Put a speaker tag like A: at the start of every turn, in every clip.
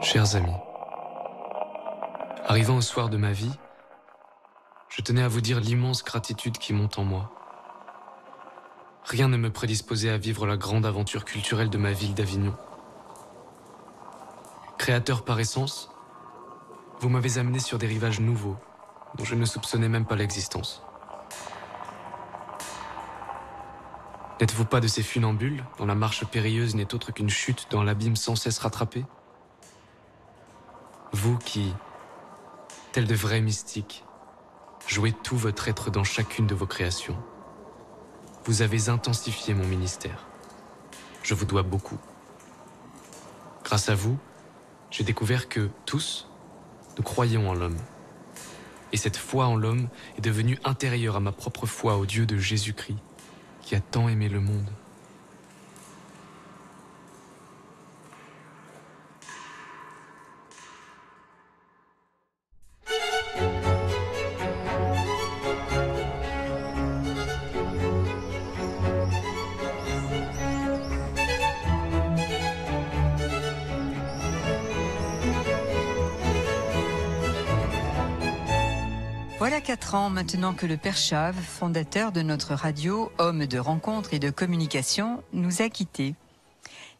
A: Chers amis, arrivant au soir de ma vie, je tenais à vous dire l'immense gratitude qui monte en moi. Rien ne me prédisposait à vivre la grande aventure culturelle de ma ville d'Avignon. Créateur par essence, vous m'avez amené sur des rivages nouveaux, dont je ne soupçonnais même pas l'existence. N'êtes-vous pas de ces funambules dont la marche périlleuse n'est autre qu'une chute dans l'abîme sans cesse rattrapé? Vous qui, tels de vrais mystiques, jouez tout votre être dans chacune de vos créations. Vous avez intensifié mon ministère. Je vous dois beaucoup. Grâce à vous, j'ai découvert que, tous, nous croyons en l'homme. Et cette foi en l'homme est devenue intérieure à ma propre foi au Dieu de Jésus-Christ, qui a tant aimé le monde.
B: Voilà 4 ans maintenant que le Père Chave, fondateur de notre radio, homme de rencontre et de communication, nous a quittés.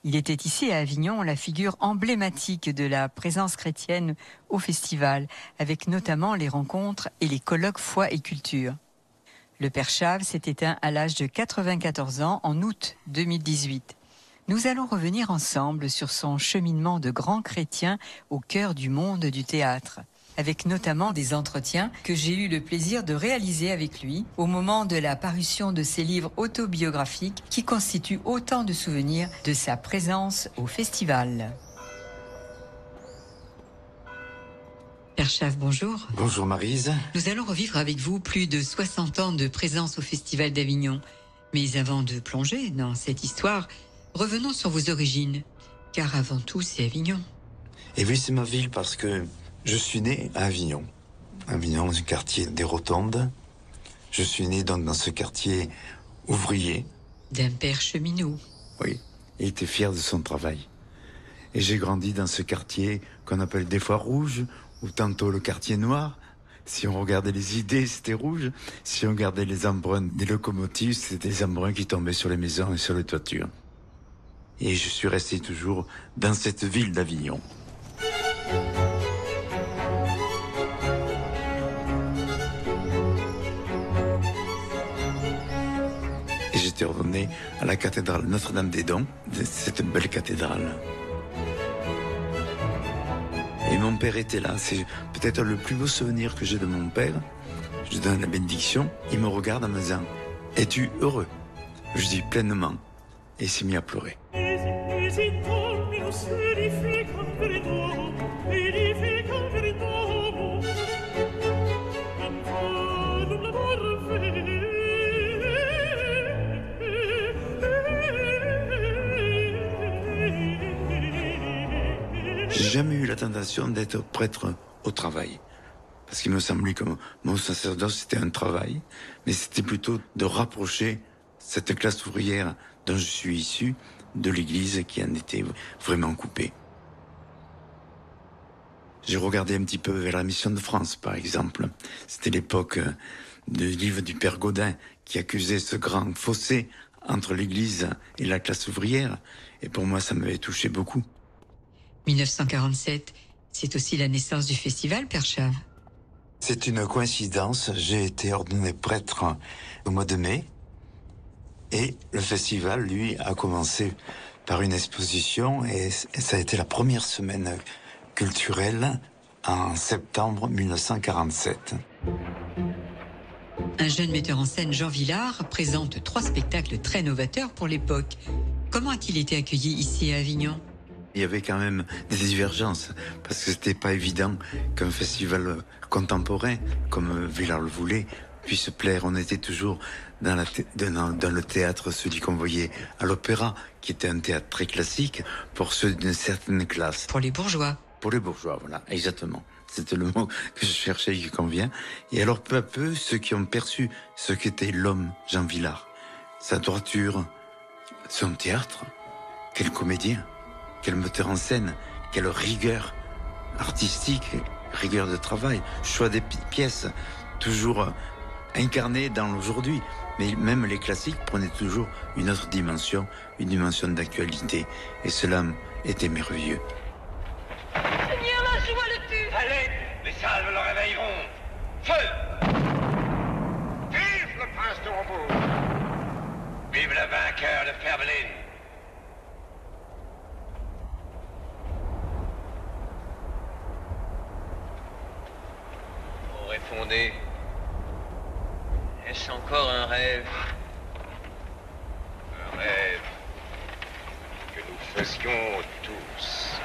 B: Il était ici à Avignon la figure emblématique de la présence chrétienne au festival, avec notamment les rencontres et les colloques foi et culture. Le Père Chave s'est éteint à l'âge de 94 ans en août 2018. Nous allons revenir ensemble sur son cheminement de grand chrétien au cœur du monde du théâtre, avec notamment des entretiens que j'ai eu le plaisir de réaliser avec lui au moment de la parution de ses livres autobiographiques qui constituent autant de souvenirs de sa présence au festival. Père Chave, bonjour.
C: Bonjour Maryse.
B: Nous allons revivre avec vous plus de 60 ans de présence au Festival d'Avignon. Mais avant de plonger dans cette histoire, revenons sur vos origines, car avant tout c'est Avignon.
C: Et oui, c'est ma ville parce que je suis né à Avignon. Avignon, c'est le quartier des Rotondes. Je suis né donc dans ce quartier ouvrier.
B: D'un père cheminot.
C: Oui, il était fier de son travail. Et j'ai grandi dans ce quartier qu'on appelle des fois rouge, ou tantôt le quartier noir. Si on regardait les idées, c'était rouge. Si on regardait les embruns des locomotives, c'était des embruns qui tombaient sur les maisons et sur les toitures. Et je suis resté toujours dans cette ville d'Avignon. J'étais ordonné à la cathédrale Notre-Dame-des-Dons, cette belle cathédrale. Et mon père était là, c'est peut-être le plus beau souvenir que j'ai de mon père. Je donne la bénédiction, il me regarde en me disant « Es-tu heureux ?» Je dis « Pleinement ». Et il s'est mis à pleurer. J'ai jamais eu la tentation d'être prêtre au travail. Parce qu'il me semblait que mon sacerdoce, c'était un travail, mais c'était plutôt de rapprocher cette classe ouvrière dont je suis issu de l'Église qui en était vraiment coupée. J'ai regardé un petit peu vers la Mission de France, par exemple. C'était l'époque du livre du Père Gaudin qui accusait ce grand fossé entre l'Église et la classe ouvrière. Et pour moi, ça m'avait touché beaucoup.
B: 1947, c'est aussi la naissance du festival, Père Chave.
C: C'est une coïncidence. J'ai été ordonné prêtre au mois de mai. Et le festival, lui, a commencé par une exposition. Et ça a été la première semaine culturelle en septembre 1947.
B: Un jeune metteur en scène, Jean Villard, présente 3 spectacles très novateurs pour l'époque. Comment a-t-il été accueilli ici à Avignon ?
C: Il y avait quand même des divergences, parce que c'était pas évident qu'un festival contemporain, comme Villard le voulait, puisse plaire. On était toujours dans le théâtre, celui qu'on voyait à l'opéra, qui était un théâtre très classique, pour ceux d'une certaine classe.
B: Pour les bourgeois.
C: Pour les bourgeois, voilà, exactement. C'était le mot que je cherchais qui convient. Et alors, peu à peu, ceux qui ont perçu ce qu'était l'homme, Jean Villard, sa droiture, son théâtre, quel comédien, quel metteur en scène, quelle rigueur artistique, rigueur de travail, choix des pièces, toujours incarnées dans l'aujourd'hui. Mais même les classiques prenaient toujours une autre dimension, une dimension d'actualité. Et cela était merveilleux.
D: Seigneur, la joie le tue.
E: Allez, les salves le réveilleront. Feu! Vive le prince de Rambourg! Vive le vainqueur de Fehrbellin!
F: Aurait fondé. Est-ce encore un rêve?
E: Un rêve que nous faisions tous.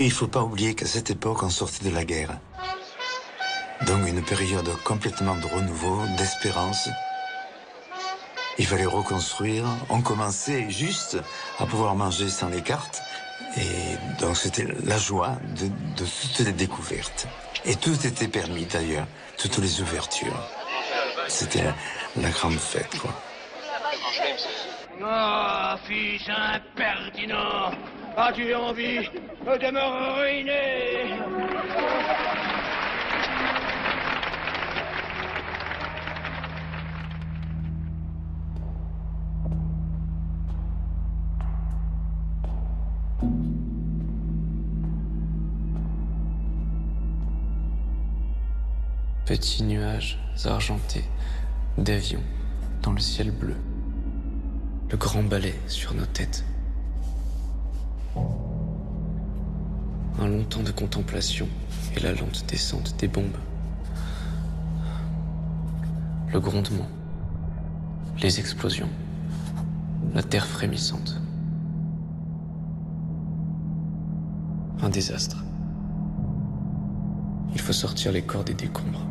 C: Il ne faut pas oublier qu'à cette époque, on sortait de la guerre. Donc une période complètement de renouveau, d'espérance. Il fallait reconstruire. On commençait juste à pouvoir manger sans les cartes. Et donc c'était la joie de toutes les découvertes. Et tout était permis d'ailleurs, toutes les ouvertures. C'était la grande fête, quoi.
E: Oh, fils impertinent! As-tu envie de me ruiner?
A: Petits nuages argentés d'avions dans le ciel bleu. Le grand balai sur nos têtes. Un long temps de contemplation et la lente descente des bombes. Le grondement, les explosions, la terre frémissante. Un désastre. Il faut sortir les corps des décombres.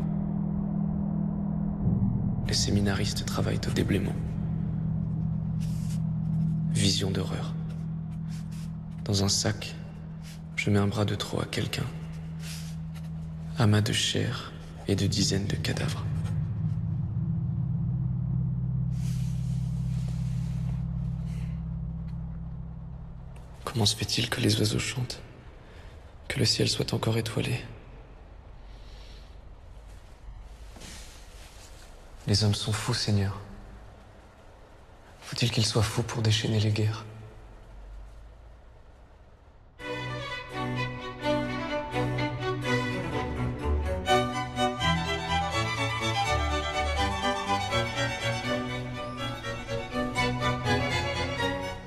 A: Les séminaristes travaillent au déblaiement. Vision d'horreur. Dans un sac, je mets un bras de trop à quelqu'un. Amas de chair et de dizaines de cadavres. Comment se fait-il que les oiseaux chantent? Que le ciel soit encore étoilé? Les hommes sont fous, Seigneur. Faut-il qu'ils soient fous pour déchaîner les guerres?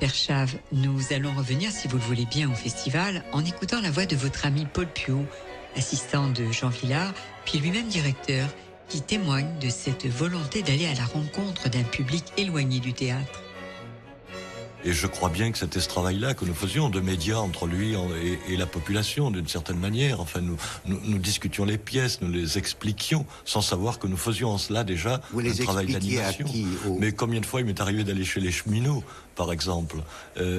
B: Père Chave, nous allons revenir, si vous le voulez bien, au festival en écoutant la voix de votre ami Paul Puot, assistant de Jean Vilar, puis lui-même directeur, qui témoigne de cette volonté d'aller à la rencontre d'un public éloigné du théâtre.
G: Et je crois bien que c'était ce travail-là que nous faisions, de médias entre lui et la population, d'une certaine manière. Enfin, nous discutions les pièces, nous les expliquions, sans savoir que nous faisions en cela déjà un travail d'animation. Mais combien de fois il m'est arrivé d'aller chez les cheminots, par exemple,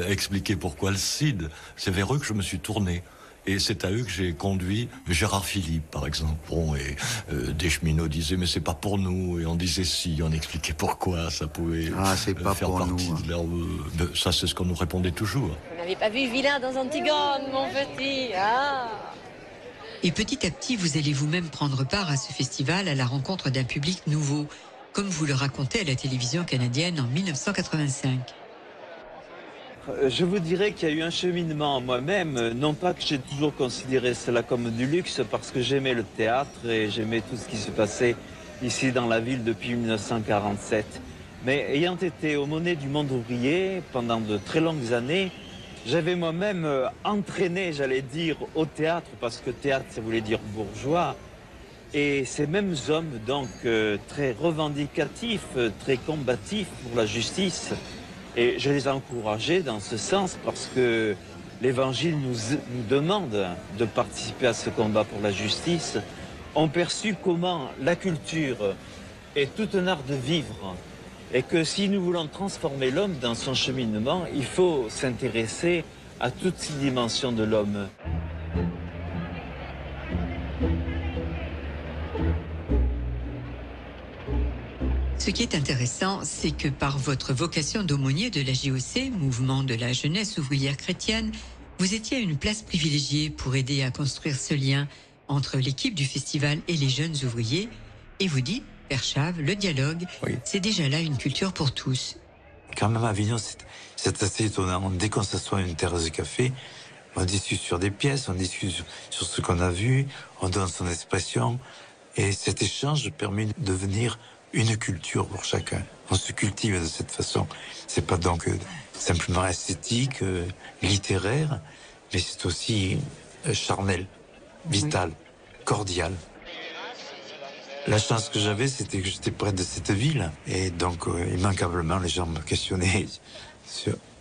G: expliquer pourquoi le CID. C'est vers eux que je me suis tourné. Et c'est à eux que j'ai conduit Gérard Philippe, par exemple. Bon, et des cheminots disaient, mais c'est pas pour nous. Et on disait si, on expliquait pourquoi ça pouvait
C: c'est pas
G: faire
C: pour
G: partie
C: nous,
G: de leur... ça, c'est ce qu'on nous répondait toujours.
D: Vous n'avez pas vu Vilain dans Antigone, mon petit, ah.
B: Et petit à petit, vous allez vous-même prendre part à ce festival à la rencontre d'un public nouveau, comme vous le racontez à la télévision canadienne en 1985.
H: Je vous dirais qu'il y a eu un cheminement moi-même, non pas que j'ai toujours considéré cela comme du luxe, parce que j'aimais le théâtre et j'aimais tout ce qui se passait ici dans la ville depuis 1947. Mais ayant été aumôné du monde ouvrier pendant de très longues années, j'avais moi-même entraîné, j'allais dire, au théâtre, parce que théâtre, ça voulait dire bourgeois. Et ces mêmes hommes, donc, très revendicatifs, très combatifs pour la justice, et je les ai encouragés dans ce sens parce que l'Évangile nous demande de participer à ce combat pour la justice, ont perçu comment la culture est tout un art de vivre et que si nous voulons transformer l'homme dans son cheminement, il faut s'intéresser à toutes ces dimensions de l'homme.
B: Ce qui est intéressant, c'est que par votre vocation d'aumônier de la JOC, mouvement de la jeunesse ouvrière chrétienne, vous étiez à une place privilégiée pour aider à construire ce lien entre l'équipe du festival et les jeunes ouvriers. Et vous dites, Père Chave, le dialogue,
C: Oui.
B: c'est déjà là une culture pour tous.
C: Quand même à Avignon, c'est assez étonnant. Dès qu'on s'assoit à une terrasse de café, on discute sur des pièces, on discute sur ce qu'on a vu, on donne son expression. Et cet échange permet de devenir une culture pour chacun. On se cultive de cette façon. C'est pas donc simplement esthétique, littéraire, mais c'est aussi charnel, vital, cordial. La chance que j'avais, c'était que j'étais près de cette ville. Et donc, immanquablement, les gens me questionnaient,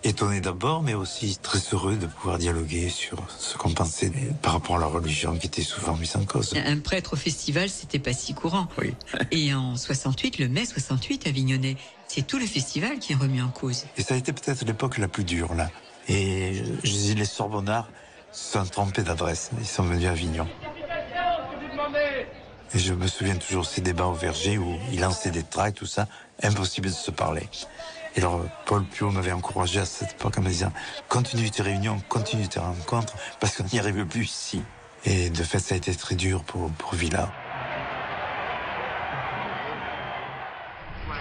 C: étonnés d'abord, mais aussi très heureux de pouvoir dialoguer sur ce qu'on pensait par rapport à la religion qui était souvent mise en cause.
B: Un prêtre au festival, c'était pas si courant.
C: Oui.
B: Et en 68, le mai 68 avignonnais, c'est tout le festival qui est remis en cause.
C: Et ça a été peut-être l'époque la plus dure, là. Et je dis, les Sorbonnards se sont trompés d'adresse. Ils sont venus à Avignon. Et je me souviens toujours ces débats au verger où ils lançaient des tracts, tout ça, impossible de se parler. Et alors, Paul Piot m'avait encouragé à cette époque en me disant « Continue tes réunions, continue tes rencontres, parce qu'on n'y arrive plus ici. » Et de fait, ça a été très dur pour Villard.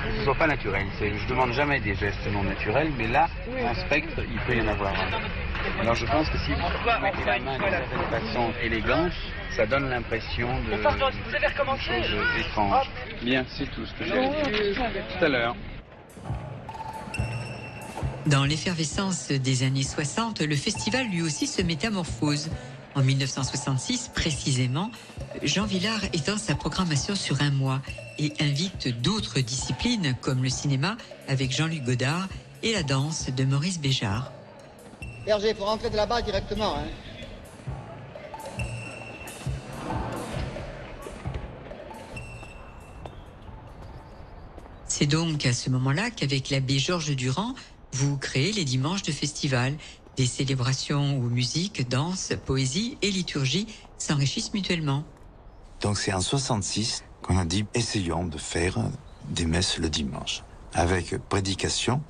F: Ce ne soit pas naturel. Je demande jamais des gestes non naturels, mais là, en spectre, il peut y en avoir un. Alors je pense que si vous mettez la main d'une certaine façon élégante, ça donne l'impression de choses étranges. Bien, c'est tout ce que j'ai dit tout à l'heure.
B: Dans l'effervescence des années 60, le festival lui aussi se métamorphose. En 1966, précisément, Jean Villard étend sa programmation sur un mois et invite d'autres disciplines comme le cinéma avec Jean-Luc Godard et la danse de Maurice Béjart.
I: Berger, il faut rentrer de là-bas directement. Hein.
B: C'est donc à ce moment-là qu'avec l'abbé Georges Durand, vous créez les dimanches de festival. Des célébrations où musique, danse, poésie et liturgie s'enrichissent mutuellement.
C: Donc c'est en 66 qu'on a dit essayons de faire des messes le dimanche avec prédication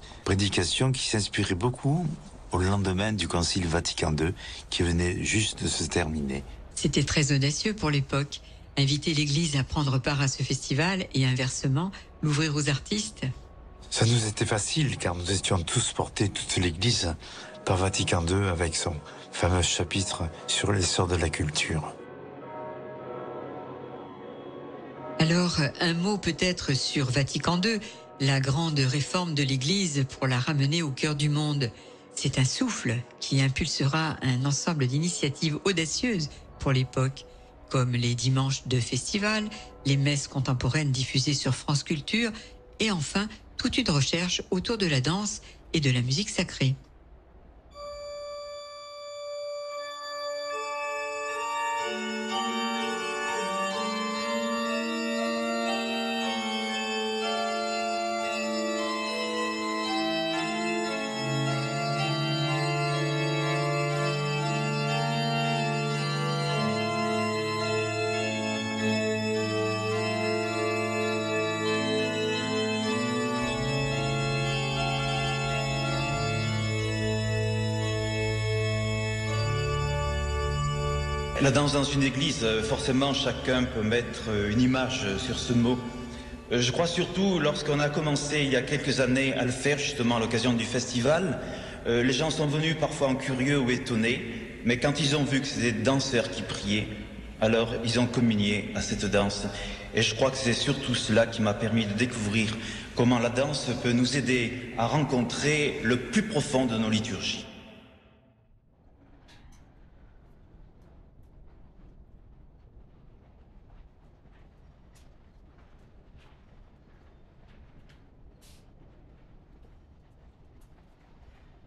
C: qui s'inspirait beaucoup au lendemain du Concile Vatican II qui venait juste de se terminer.
B: C'était très audacieux pour l'époque. Inviter l'Église à prendre part à ce festival et inversement l'ouvrir aux artistes.
C: Ça nous était facile car nous étions tous portés, toute l'Église, par Vatican II avec son fameux chapitre sur l'essor de la culture.
B: Alors, un mot peut-être sur Vatican II, la grande réforme de l'Église pour la ramener au cœur du monde. C'est un souffle qui impulsera un ensemble d'initiatives audacieuses pour l'époque, comme les dimanches de festival, les messes contemporaines diffusées sur France Culture, et enfin, toute une recherche autour de la danse et de la musique sacrée.
J: La danse dans une église, forcément chacun peut mettre une image sur ce mot. Je crois surtout lorsqu'on a commencé il y a quelques années à le faire justement à l'occasion du festival, les gens sont venus parfois en curieux ou étonnés, mais quand ils ont vu que c'était des danseurs qui priaient, alors ils ont communié à cette danse. Et je crois que c'est surtout cela qui m'a permis de découvrir comment la danse peut nous aider à rencontrer le plus profond de nos liturgies.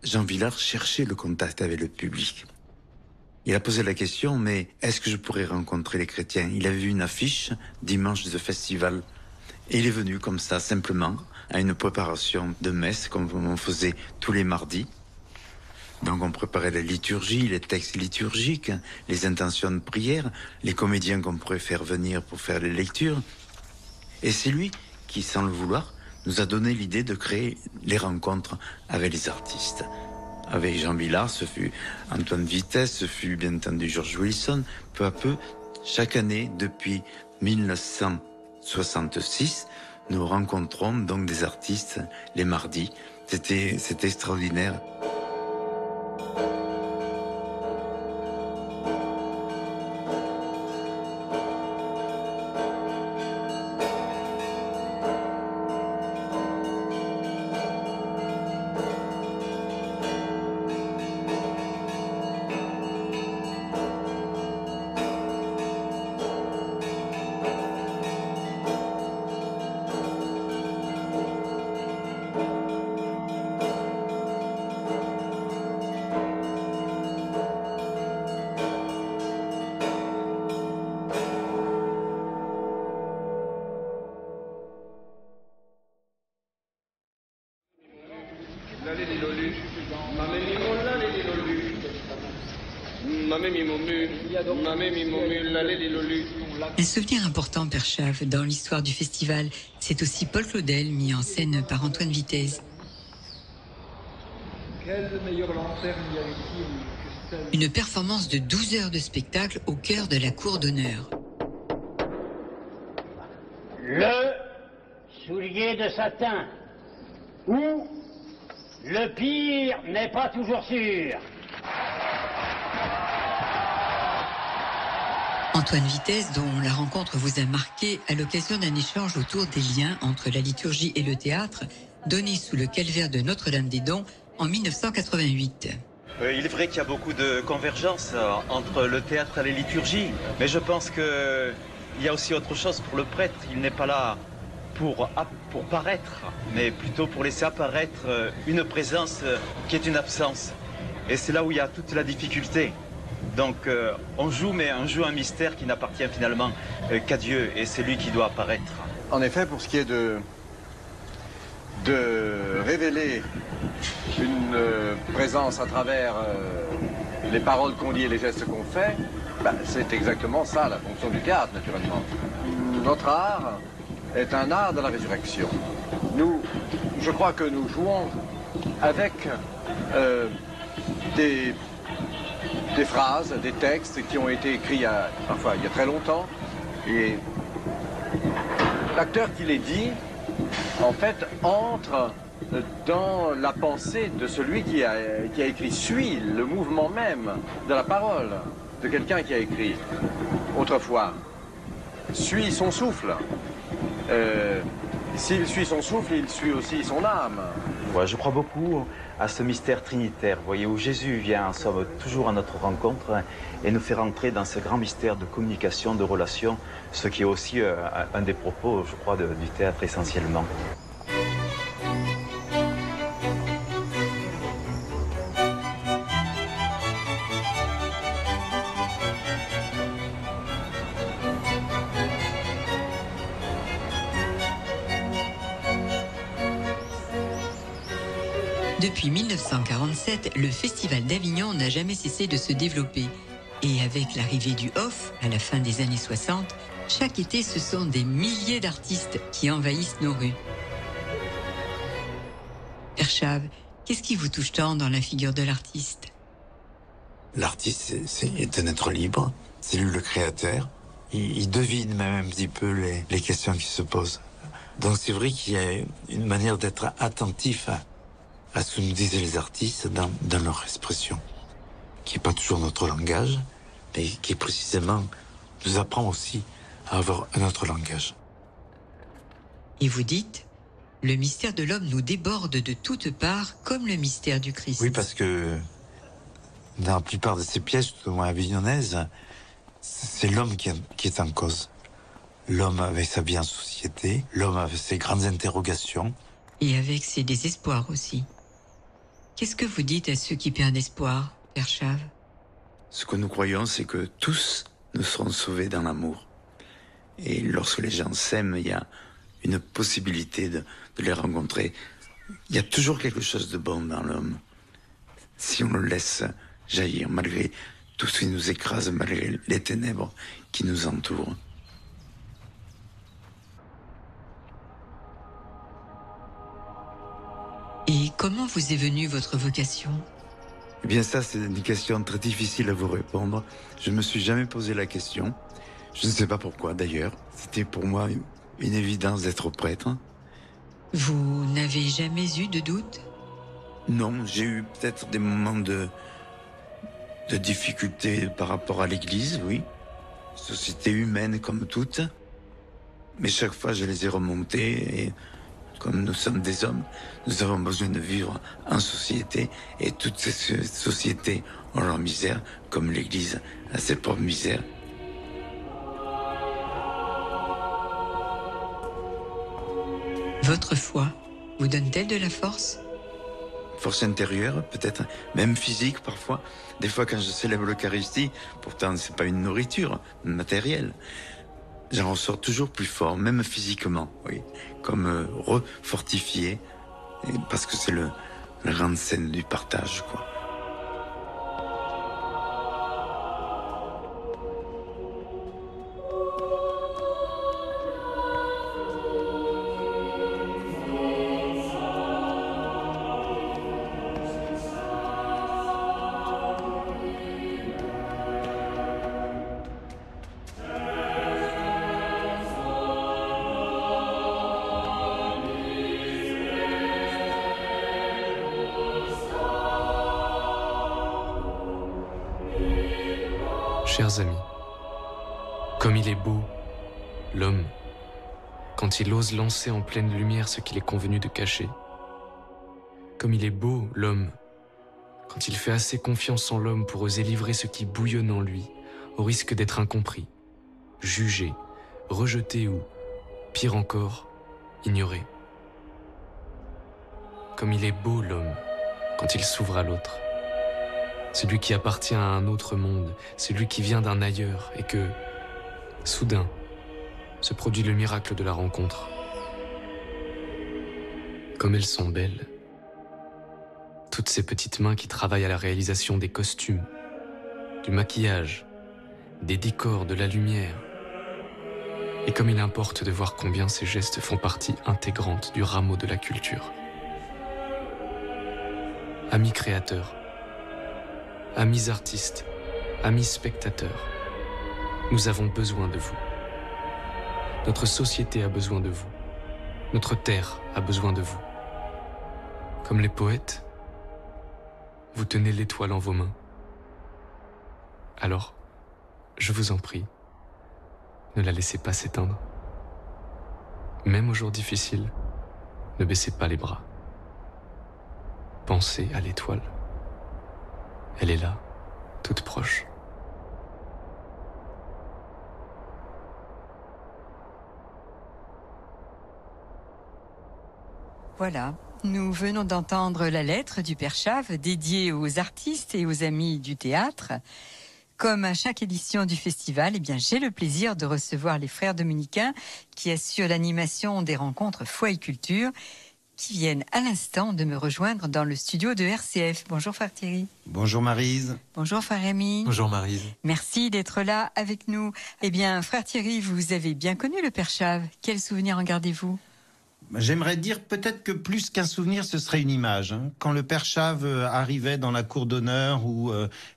C: Jean Villard cherchait le contact avec le public. Il a posé la question, mais est-ce que je pourrais rencontrer les chrétiens? Il a vu une affiche, dimanche de festival, et il est venu comme ça, simplement, à une préparation de messe, comme on faisait tous les mardis. Donc on préparait la liturgie, les textes liturgiques, les intentions de prière, les comédiens qu'on pourrait faire venir pour faire les lectures. Et c'est lui qui, sans le vouloir, nous a donné l'idée de créer les rencontres avec les artistes. Avec Jean Vilar, ce fut Antoine Vitesse, ce fut bien entendu George Wilson. Peu à peu, chaque année, depuis 1966, nous rencontrons donc des artistes les mardis. C'était extraordinaire.
B: Un souvenir important, Père Chave, dans l'histoire du festival, c'est aussi Paul Claudel, mis en scène par Antoine Vitesse. Une performance de 12 heures de spectacle au cœur de la cour d'honneur.
K: Le soulier de satin, ou le pire n'est pas toujours sûr.
B: Antoine Vitesse, dont la rencontre vous a marqué à l'occasion d'un échange autour des liens entre la liturgie et le théâtre, donné sous le calvaire de Notre-Dame-des-Dons en 1988.
J: Il est vrai qu'il y a beaucoup de convergence entre le théâtre et la liturgie, mais je pense qu'il y a aussi autre chose pour le prêtre. Il n'est pas là pour paraître, mais plutôt pour laisser apparaître une présence qui est une absence. Et c'est là où il y a toute la difficulté. Donc on joue, mais on joue un mystère qui n'appartient finalement qu'à Dieu, et c'est lui qui doit apparaître.
L: En effet, pour ce qui est de révéler une présence à travers les paroles qu'on dit et les gestes qu'on fait, c'est exactement ça la fonction du théâtre, naturellement. Notre art est un art de la résurrection. Je crois que nous jouons avec des phrases, des textes qui ont été écrits parfois il y a très longtemps, et l'acteur qui les dit, en fait, entre dans la pensée de celui qui a écrit, suit le mouvement même de la parole de quelqu'un qui a écrit autrefois, suit son souffle. S'il suit son souffle, il suit aussi son âme.
J: Ouais, je crois beaucoup à ce mystère trinitaire, vous voyez, où Jésus vient en somme toujours à notre rencontre et nous fait rentrer dans ce grand mystère de communication, de relation, ce qui est aussi un des propos, je crois, du théâtre essentiellement.
B: Depuis 1947, le Festival d'Avignon n'a jamais cessé de se développer. Et avec l'arrivée du off, à la fin des années 60, chaque été, ce sont des milliers d'artistes qui envahissent nos rues. Père Chave, qu'est-ce qui vous touche tant dans la figure de l'artiste?
C: L'artiste est un être libre, c'est lui le créateur. Il devine même un petit peu les questions qui se posent. Donc c'est vrai qu'il y a une manière d'être attentif à ce que nous disaient les artistes dans leur expression, qui n'est pas toujours notre langage, mais qui précisément nous apprend aussi à avoir un autre langage.
B: Et vous dites, le mystère de l'homme nous déborde de toutes parts, comme le mystère du Christ.
C: Oui, parce que dans la plupart de ces pièces, tout au moins avignonnaises, c'est l'homme qui est en cause. L'homme avec sa vie en société, l'homme avec ses grandes interrogations.
B: Et avec ses désespoirs aussi. Qu'est-ce que vous dites à ceux qui perdent espoir, Père Chave?
C: Ce que nous croyons, c'est que tous nous serons sauvés dans l'amour. Et lorsque les gens s'aiment, il y a une possibilité de les rencontrer. Il y a toujours quelque chose de bon dans l'homme. si on le laisse jaillir, malgré tout ce qui nous écrase, malgré les ténèbres qui nous entourent.
B: Et comment vous est venue votre vocation ?
C: Eh bien ça, c'est une question très difficile à vous répondre. Je ne me suis jamais posé la question. Je ne sais pas pourquoi d'ailleurs. C'était pour moi une évidence d'être prêtre.
B: Vous n'avez jamais eu de doute ?
C: Non, j'ai eu peut-être des moments de difficulté par rapport à l'Église, oui. Société humaine comme toute. Mais chaque fois, je les ai remontés et comme nous sommes des hommes, nous avons besoin de vivre en société et toutes ces sociétés ont leur misère, comme l'Église a ses propres misères.
B: Votre foi vous donne-t-elle de la force ?
C: Force intérieure, peut-être, même physique parfois. Des fois, quand je célèbre l'Eucharistie, pourtant c'est pas une nourriture matérielle, j'en ressors toujours plus fort, même physiquement, oui, comme refortifié, parce que c'est la grande scène du partage, quoi.
A: Chers amis, comme il est beau, l'homme, quand il ose lancer en pleine lumière ce qu'il est convenu de cacher. Comme il est beau, l'homme, quand il fait assez confiance en l'homme pour oser livrer ce qui bouillonne en lui, au risque d'être incompris, jugé, rejeté ou, pire encore, ignoré. Comme il est beau, l'homme, quand il s'ouvre à l'autre. Celui qui appartient à un autre monde, celui qui vient d'un ailleurs et que, soudain, se produit le miracle de la rencontre. Comme elles sont belles, toutes ces petites mains qui travaillent à la réalisation des costumes, du maquillage, des décors, de la lumière. Et comme il importe de voir combien ces gestes font partie intégrante du rameau de la culture. Amis créateurs, amis artistes, amis spectateurs, nous avons besoin de vous. Notre société a besoin de vous. Notre terre a besoin de vous. Comme les poètes, vous tenez l'étoile en vos mains. Alors, je vous en prie, ne la laissez pas s'éteindre. Même aux jours difficiles, ne baissez pas les bras. Pensez à l'étoile. Elle est là, toute proche.
B: Voilà, nous venons d'entendre la lettre du Père Chave dédiée aux artistes et aux amis du théâtre. Comme à chaque édition du festival, eh bien, j'ai le plaisir de recevoir les frères dominicains qui assurent l'animation des rencontres Foi et Culture, qui viennent à l'instant de me rejoindre dans le studio de RCF. Bonjour frère Thierry.
M: Bonjour Maryse.
B: Bonjour frère Rémi.
A: Bonjour Maryse.
B: Merci d'être là avec nous. Eh bien, frère Thierry, vous avez bien connu le Père Chave. Quel souvenir en gardez-vous ?
M: J'aimerais dire peut-être que plus qu'un souvenir, ce serait une image. Quand le Père Chave arrivait dans la cour d'honneur ou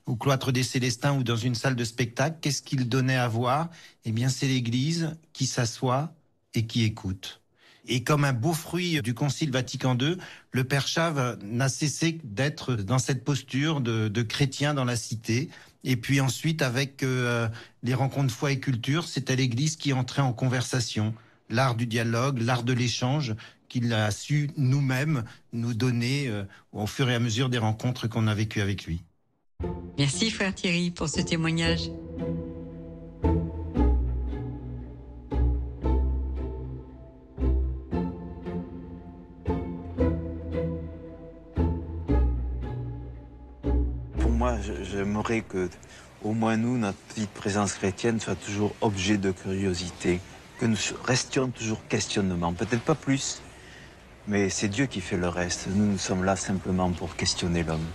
M: au cloître des Célestins ou dans une salle de spectacle, qu'est-ce qu'il donnait à voir ? Eh bien, c'est l'Église qui s'assoit et qui écoute. Et comme un beau fruit du Concile Vatican II, le Père Chave n'a cessé d'être dans cette posture de chrétien dans la cité. Et puis ensuite, avec les rencontres Foi et Culture, c'était l'Église qui entrait en conversation. L'art du dialogue, l'art de l'échange, qu'il a su nous-mêmes nous donner au fur et à mesure des rencontres qu'on a vécues avec lui.
B: Merci frère Thierry pour ce témoignage.
H: Pour moi, j'aimerais que, au moins nous, notre petite présence chrétienne soit toujours objet de curiosité. Que nous restions toujours questionnement, peut-être pas plus, mais c'est Dieu qui fait le reste. Nous sommes là simplement pour questionner l'homme.